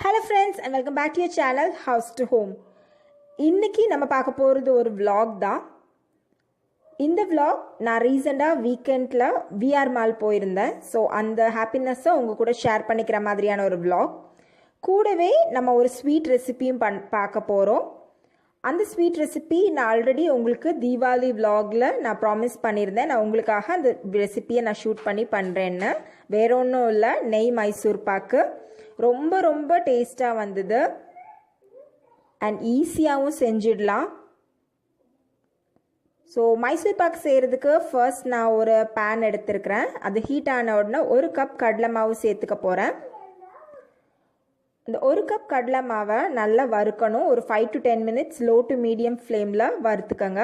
Hello friends and welcome back to your channel House to Home. இன்னைக்கு நம்ம பார்க்க போறது ஒரு vlog தான். இந்த vlog நான் ரீசன்ட்டா வீக்கெண்ட்ல VR Mall போயிருந்தேன். ஸோ அந்த ஹாப்பினஸை உங்க கூட ஷேர் பண்ணிக்கிற மாதிரியான ஒரு vlog. கூடவே நம்ம ஒரு ஸ்வீட் ரெசிபியும் பார்க்க போறோம். அந்த ஸ்வீட் ரெசிபி நான் ஆல்ரெடி உங்களுக்கு தீபாவளி vlogல நான் ப்ராமிஸ் பண்ணியிருந்தேன். நான் உங்களுக்காக அந்த ரெசிபியை நான் ஷூட் பண்ணி பண்ணுறேன்னு. வேற ஒன்றும் இல்லை, நெய் மைசூர் பாக்கு ரொம்ப ரொம்ப டேஸ்ட்டாக வந்தது அண்ட் ஈஸியாகவும் செஞ்சிடலாம். ஸோ மைசூர் பாக் செய்கிறதுக்கு ஃபர்ஸ்ட் நான் ஒரு பேன் எடுத்துருக்கிறேன். அது ஹீட் ஆன உடனே ஒரு கப் கடலை மாவு சேர்த்துக்க போகிறேன். இந்த ஒரு கப் கடலை மாவை நல்லா வறுக்கணும். ஒரு 5 to 10 minutes low to medium ஃப்ளேமில் வறுத்துக்கங்க.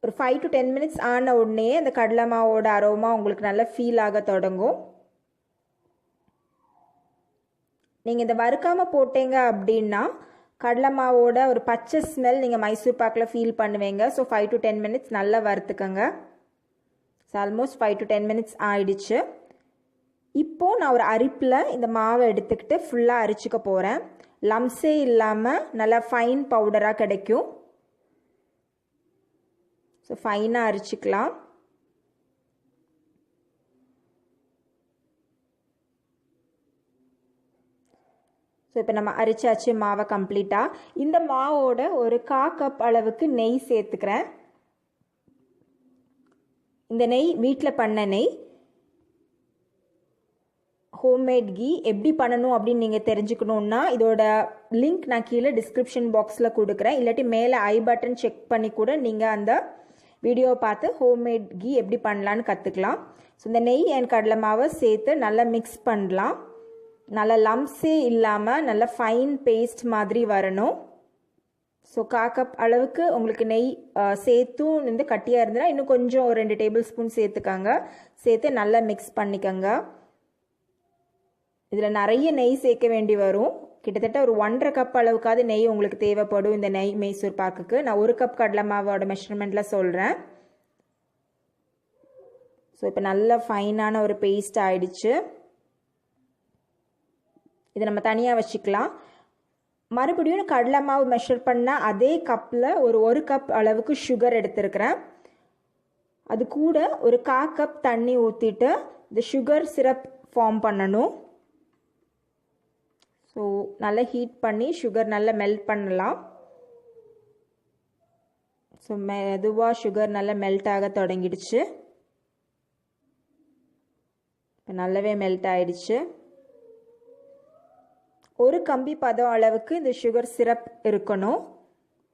ஒரு 5 to 10 minutes ஆன உடனே அந்த கடலை மாவோட அரோமா உங்களுக்கு நல்லா ஃபீல் ஆக தொடங்கும். நீங்கள் இந்த வறுக்காமல் போட்டீங்க அப்படின்னா கடலை மாவோட ஒரு பச்சை ஸ்மெல் நீங்கள் மைசூர் பாக்கில் ஃபீல் பண்ணுவீங்க. ஸோ 5 to 10 minutes நல்லா வறுத்துக்கங்க. ஸோ ஆல்மோஸ்ட் 5 to 10 minutes ஆயிடுச்சு. இப்போது நான் ஒரு அரிப்பில் இந்த மாவை எடுத்துக்கிட்டு ஃபுல்லாக அரிச்சிக்க போகிறேன். லம்ஸே இல்லாமல் நல்லா ஃபைன் பவுடராக கிடைக்கும். ஸோ ஃபைனாக அரிச்சிக்கலாம். ஸோ இப்போ நம்ம அரிச்சாச்சு மாவை கம்ப்ளீட்டாக. இந்த மாவோட ஒரு 1/4 கப் அளவுக்கு நெய் சேர்த்துக்கிறேன். இந்த நெய் வீட்டில் பண்ண நெய், ஹோம்மேட் கீ. எப்படி பண்ணணும் அப்படின்னு நீங்கள் தெரிஞ்சுக்கணுன்னா இதோட லிங்க் நான் கீழே டிஸ்கிரிப்ஷன் பாக்ஸில் கொடுக்குறேன். இல்லாட்டி மேலே ஐ பட்டன் செக் பண்ணி கூட நீங்கள் அந்த வீடியோவை பார்த்து ஹோம்மேட் கீ எப்படி பண்ணலான்னு கற்றுக்கலாம். ஸோ இந்த நெய் அண்ட் கடலை மாவை சேர்த்து நல்லா மிக்ஸ் பண்ணலாம். நல்லா லம்ஸே இல்லாமல் நல்ல ஃபைன் பேஸ்ட் மாதிரி வரணும். ஸோ 1/4 கப் அளவுக்கு உங்களுக்கு நெய் சேர்த்தும் இந்த கட்டியாக இருந்ததுன்னா இன்னும் கொஞ்சம் ஒரு 2 டேபிள் ஸ்பூன் சேர்த்துக்கங்க. சேர்த்து நல்லா மிக்ஸ் பண்ணிக்கங்க. இதில் நிறைய நெய் சேர்க்க வேண்டி வரும். கிட்டத்தட்ட ஒரு 1.5 கப் அளவுக்காவது நெய் உங்களுக்கு தேவைப்படும் இந்த நெய் மைசூர் பாக்குக்கு. நான் 1 கப் கடலை மாவோட மெஷர்மெண்ட்டில் சொல்கிறேன். ஸோ இப்போ நல்ல ஃபைனான ஒரு பேஸ்ட் ஆயிடுச்சு. இதை நம்ம தனியாக வச்சுக்கலாம். மறுபடியும் கடலை மாவு மெஷர் பண்ணால் அதே கப்பில் ஒரு கப் அளவுக்கு சுகர் எடுத்துருக்கிறேன். அது கூட ஒரு 1/4 கப் தண்ணி ஊற்றிட்டு இந்த சுகர் சிரப் ஃபார்ம் பண்ணணும். ஸோ நல்லா ஹீட் பண்ணி சுகர் நல்லா மெல்ட் பண்ணலாம். ஸோ மெதுவாக சுகர் நல்லா மெல்ட் ஆக தொடங்கிடுச்சு. இப்போ நல்லாவே மெல்ட் ஆயிடுச்சு. ஒரு கம்பி பதம் அளவுக்கு இந்த சுகர் சிரப் இருக்கணும்.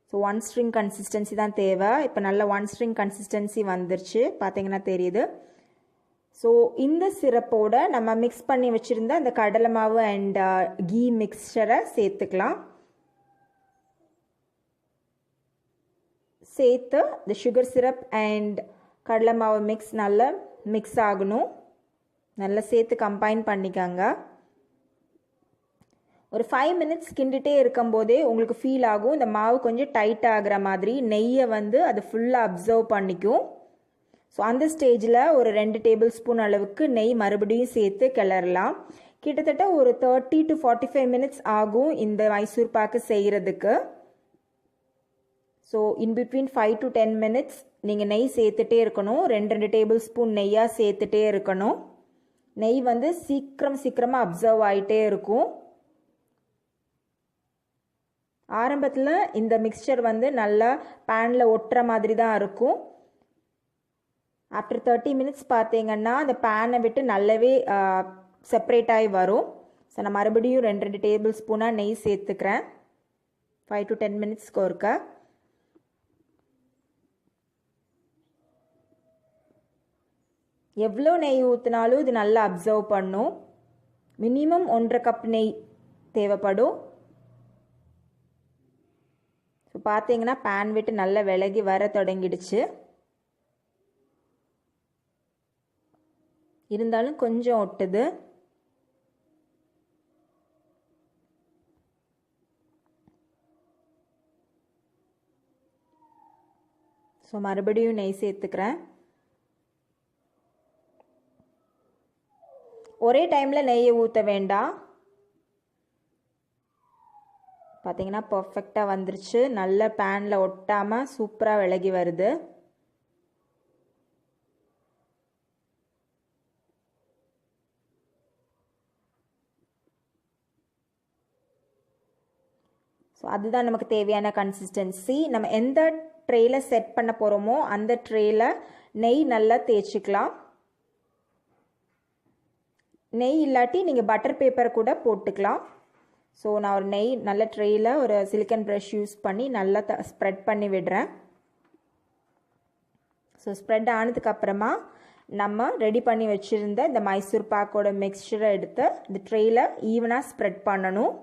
ஸோ 1 ஸ்ட்ரிங் கன்சிஸ்டன்சி தான் தேவை. இப்போ நல்ல 1 ஸ்ட்ரிங் கன்சிஸ்டன்சி வந்துருச்சு, பார்த்தீங்கன்னா தெரியுது. ஸோ இந்த சிரப்போட நம்ம மிக்ஸ் பண்ணி வச்சுருந்த அந்த கடலை மாவு அண்ட் கீ மிக்சரை சேர்த்துக்கலாம். சேர்த்து இந்த சுகர் சிரப் அண்ட் கடலை மாவு மிக்ஸ் நல்லா மிக்ஸ் ஆகணும். நல்லா சேர்த்து கம்பைன் பண்ணிக்கோங்க. ஒரு 5 minutes கிண்டிகிட்டே இருக்கும்போதே உங்களுக்கு ஃபீல் ஆகும் இந்த மாவு கொஞ்சம் டைட் ஆகிற மாதிரி. நெய்யை அது ஃபுல்லாக அப்சர்வ் பண்ணிக்கும். ஸோ அந்த ஸ்டேஜில் ஒரு 2 டேபிள் ஸ்பூன் அளவுக்கு நெய் மறுபடியும் சேர்த்து கிளறலாம். கிட்டத்தட்ட ஒரு 30 to 45 minutes ஆகும் இந்த மைசூர் பாக்கு செய்கிறதுக்கு. ஸோ இன்பிட்வீன் 5 to 10 minutes நீங்கள் நெய் சேர்த்துட்டே இருக்கணும். 2 டேபிள் ஸ்பூன் நெய்யாக சேர்த்துட்டே இருக்கணும். நெய் சீக்கிரமாக அப்சர்வ் ஆகிட்டே இருக்கும். ஆரம்பத்தில் இந்த மிக்சர் நல்லா பேனில் ஒட்டுற மாதிரி தான் இருக்கும். ஆஃப்டர் 30 minutes பார்த்தீங்கன்னா அந்த பேனை விட்டு நல்லாவே செப்ரேட் ஆகி வரும். ஸோ நான் மறுபடியும் 2 டேபிள் ஸ்பூனாக நெய் சேர்த்துக்கிறேன் 5 to 10 minutesக்கு ஒருக்கா. எவ்வளோ நெய் ஊற்றினாலும் இது நல்லா அப்சர்வ் பண்ணும். மினிமம் 1.5 கப் நெய் தேவைப்படும். ஸோ பார்த்தீங்கன்னா பேன் விட்டு நல்லா விலகி வர தொடங்கிடுச்சு. இருந்தாலும் கொஞ்சம் ஒட்டுது. ஸோ மறுபடியும் நெய் சேர்த்துக்கிறேன். ஒரே டைமில் நெய்யை ஊற்ற வேண்டாம். பார்த்தீங்கன்னா பர்ஃபெக்டாக வந்துருச்சு. நல்ல பேனில் ஒட்டாமல் சூப்பராக விலகி வருது. ஸோ அதுதான் நமக்கு தேவையான கன்சிஸ்டன்சி. நம்ம எந்த ட்ரேயில் செட் பண்ண போகிறோமோ அந்த ட்ரேயில் நெய் நல்லா தேய்ச்சிக்கலாம். நெய் இல்லாட்டி நீங்கள் பட்டர் பேப்பர் கூட போட்டுக்கலாம். ஸோ நான் ஒரு நெய் நல்ல ட்ரேயில் ஒரு சிலிக்கன் ப்ரஷ் யூஸ் பண்ணி நல்லா ஸ்ப்ரெட் பண்ணி விடுறேன். ஸோ ஸ்ப்ரெட் ஆனதுக்கப்புறமா நம்ம ரெடி பண்ணி வச்சுருந்த இந்த மைசூர் பாக்கோட மிக்சரை எடுத்து இந்த ட்ரேயில் ஈவனாக ஸ்ப்ரெட் பண்ணணும்.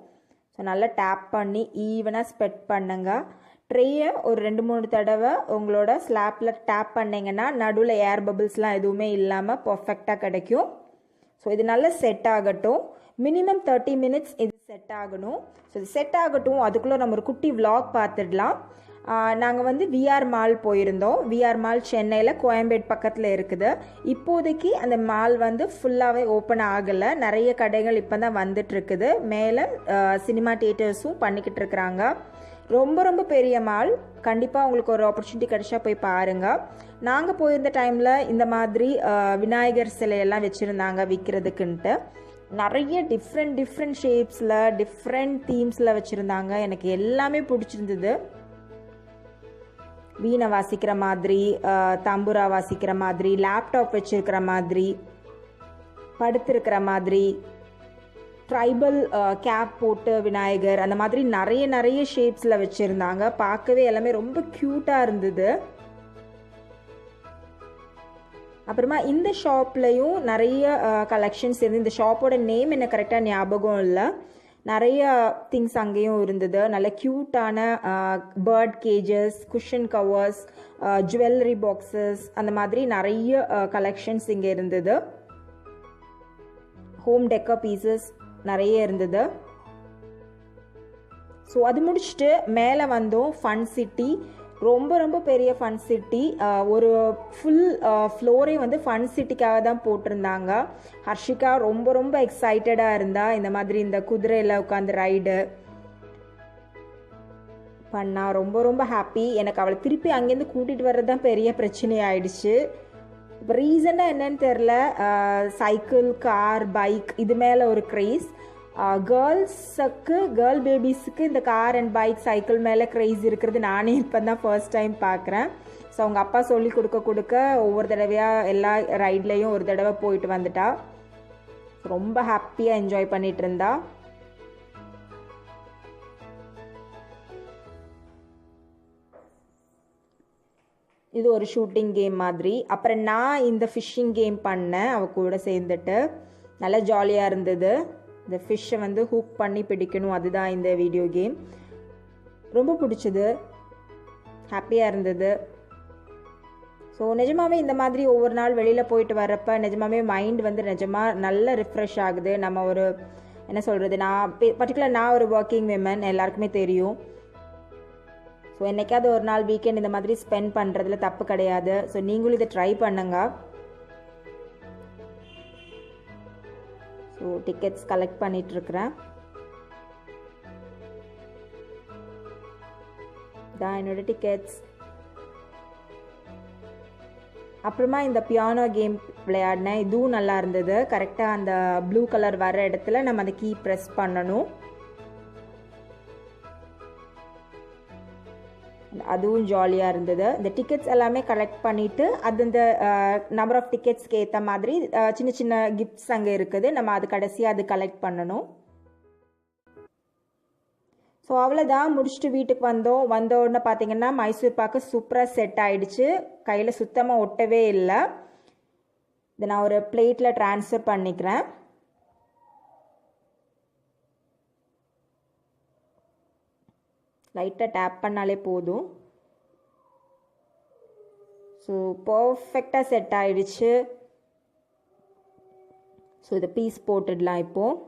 ஸோ நல்லா டேப் பண்ணி ஈவனாக ஸ்ப்ரெட் பண்ணுங்க. ட்ரேயை ஒரு 2-3 தடவை உங்களோட ஸ்லாப்பில் டேப் பண்ணிங்கன்னா நடுவில் ஏர் பபிள்ஸ்லாம் எதுவுமே இல்லாமல் பர்ஃபெக்டாக கிடைக்கும். ஸோ இது நல்லா செட் ஆகட்டும். மினிமம் 30 மினிட்ஸ் இது செட் ஆகணும். ஸோ இது செட் ஆகட்டும். அதுக்குள்ளே நம்ம ஒரு குட்டி vlog பார்த்துடலாம். நாங்கள் வந்து விஆர் மால் போயிருந்தோம். விஆர் மால் சென்னையில் கோயம்பேடு பக்கத்தில் இருக்குது. இப்போதைக்கு அந்த மால் வந்து ஃபுல்லாகவே ஓப்பன் ஆகலை. நிறைய கடைகள் இப்போ தான் வந்துட்டுருக்குது. மேலே சினிமா தியேட்டர்ஸும் பண்ணிக்கிட்டு இருக்கிறாங்க. ரொம்ப ரொம்ப பெரிய மால். கண்டிப்பாக உங்களுக்கு ஒரு ஆப்பர்ச்சுனிட்டி கிடைச்சா போய் பாருங்கள். நாங்கள் போயிருந்த டைமில் இந்த மாதிரி விநாயகர் சிலையெல்லாம் வச்சுருந்தாங்க விற்கிறதுக்குன்ட்டு. நிறைய டிஃப்ரெண்ட் ஷேப்ஸில் டிஃப்ரெண்ட் தீம்ஸில் வச்சுருந்தாங்க. எனக்கு எல்லாமே பிடிச்சிருந்தது. வீணை வாசிக்கிற மாதிரி, தம்புரா வாசிக்கிற மாதிரி, லேப்டாப் வச்சுருக்கிற மாதிரி, படுத்திருக்கிற மாதிரி, ட்ரைபல் கேப் போட்டு விநாயகர், அந்த மாதிரி நிறைய ஷேப்ஸில் வச்சுருந்தாங்க. பார்க்கவே எல்லாமே ரொம்ப க்யூட்டாக இருந்தது. அப்புறமா இந்த ஷாப்லேயும் நிறைய கலெக்ஷன்ஸ் இருந்து. இந்த ஷாப்போட நேம் எனக்கு கரெக்டாக ஞாபகம் இல்லை. நிறைய திங்ஸ் அங்கேயும் இருந்தது. நல்ல க்யூட்டான bird cages, cushion covers, jewellery boxes, அந்த மாதிரி நிறைய கலெக்ஷன்ஸ் இங்கே இருந்தது. ஹோம் டெக்கர் பீசஸ் நிறைய இருந்தது. ஸோ அது முடிச்சுட்டு மேலே வந்தோம். ஃபன் சிட்டி, ரொம்ப பெரிய ஃபன் சிட்டி. ஒரு ஃபுல் ஃப்ளோரே வந்து ஃபன் சிட்டிக்காக தான் போட்டிருந்தாங்க. ஹர்ஷிகா ரொம்ப எக்ஸைட்டடாக இருந்தா. இந்த மாதிரி இந்த குதிரையில் உட்காந்து ரைடு பண்ணா. ரொம்ப ஹாப்பி. எனக்கு அவளை திருப்பி அங்கேருந்து கூட்டிகிட்டு வர்றது தான் பெரிய பிரச்சனை ஆயிடுச்சு. இப்போ ரீசனாக என்னன்னு தெரில. சைக்கிள், கார், பைக் இது மேலே ஒரு க்ரேஸ். கேர்ள் பேபிஸுக்கு இந்த கார் அண்ட் பைக், சைக்கிள் மேலே க்ரேஸ் இருக்கிறது நானே இப்போ தான் ஃபர்ஸ்ட் டைம் பார்க்குறேன். ஸோ அவங்க அப்பா சொல்லி கொடுக்க ஒவ்வொரு தடவையாக எல்லா ரைட்லேயும் ஒரு தடவை போயிட்டு வந்துட்டா. ரொம்ப ஹாப்பியாக என்ஜாய் பண்ணிகிட்டு இருந்தா. இது ஒரு ஷூட்டிங் கேம் மாதிரி. அப்புறம் நான் இந்த ஃபிஷ்ஷிங் கேம் பண்ணேன் அவ கூட சேர்ந்துட்டு. நல்லா ஜாலியாக இருந்தது. இந்த ஃபிஷ்ஷை வந்து ஹூக் பண்ணி பிடிக்கணும், அதுதான் இந்த வீடியோ கேம். ரொம்ப பிடிச்சது, ஹாப்பியாக இருந்தது. ஸோ நிஜமாவே இந்த மாதிரி ஒவ்வொரு நாள் வெளியில் போயிட்டு வர்றப்ப நிஜமாவே மைண்ட் வந்து நிஜமாக நல்ல ரிஃப்ரெஷ் ஆகுது. நம்ம ஒரு என்ன சொல்கிறது, நான் ஒரு ஒர்க்கிங் விமன், எல்லாருக்குமே தெரியும். ஸோ என்னைக்காவது ஒரு நாள் வீக்கெண்ட் இந்த மாதிரி ஸ்பெண்ட் பண்ணுறதுல தப்பு கிடையாது. ஸோ நீங்களும் இதை ட்ரை பண்ணுங்க. ஸோ டிக்கெட்ஸ் கலெக்ட் பண்ணிகிட்ருக்கிறேன். இதான் என்னோட டிக்கெட்ஸ். அப்புறமா இந்த பியானோ கேம் விளையாடினேன். இதுவும் நல்லா இருந்தது. கரெக்டாக அந்த ப்ளூ கலர் வர இடத்துல நம்ம அந்த கீ ப்ரெஸ் பண்ணணும். அதுவும் ஜாலியாக இருந்தது. இந்த டிக்கெட்ஸ் எல்லாமே கலெக்ட் பண்ணிவிட்டு அது இந்த நம்பர் ஆஃப் டிக்கெட்ஸ்க்கு ஏற்ற மாதிரி சின்ன கிஃப்ட்ஸ் அங்கே இருக்குது. நம்ம அது கடைசியாக அது கலெக்ட் பண்ணணும். ஸோ அவ்வளோதான், முடிச்சுட்டு வீட்டுக்கு வந்த உடனே பார்த்தீங்கன்னா மைசூர் பாக்கு சூப்பராக செட் ஆகிடுச்சு. கையில் சுத்தமாக ஒட்டவே இல்லை. இதை நான் ஒரு பிளேட்டில் ட்ரான்ஸ்ஃபர் பண்ணிக்கிறேன். லைட்டாக டேப் பண்ணாலே போதும். ஸோ பர்ஃபெக்டாக செட் ஆகிடுச்சு. ஸோ இதை பீஸ் போட்டுடலாம் இப்போது.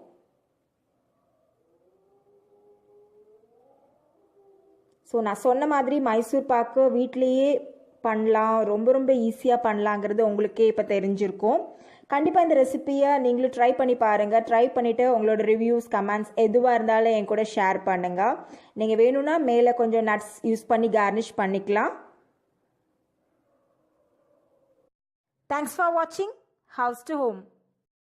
ஸோ நான் சொன்ன மாதிரி மைசூர் பாக்கு வீட்லேயே பண்ணலாம், ரொம்ப ஈஸியாக பண்ணலாங்கிறது உங்களுக்கே இப்போ தெரிஞ்சிருக்கும். கண்டிப்பாக இந்த ரெசிபியை நீங்களும் ட்ரை பண்ணி பாருங்கள். ட்ரை பண்ணிவிட்டு உங்களோட ரிவ்யூஸ் கமெண்ட்ஸ் எதுவாக இருந்தாலும் என் கூட ஷேர் பண்ணுங்கள். நீங்கள் வேணும்னா மேலே கொஞ்சம் நட்ஸ் யூஸ் பண்ணி கார்னிஷ் பண்ணிக்கலாம். தேங்க்ஸ் ஃபார் வாட்சிங் ஹவுஸ் டு ஹோம்.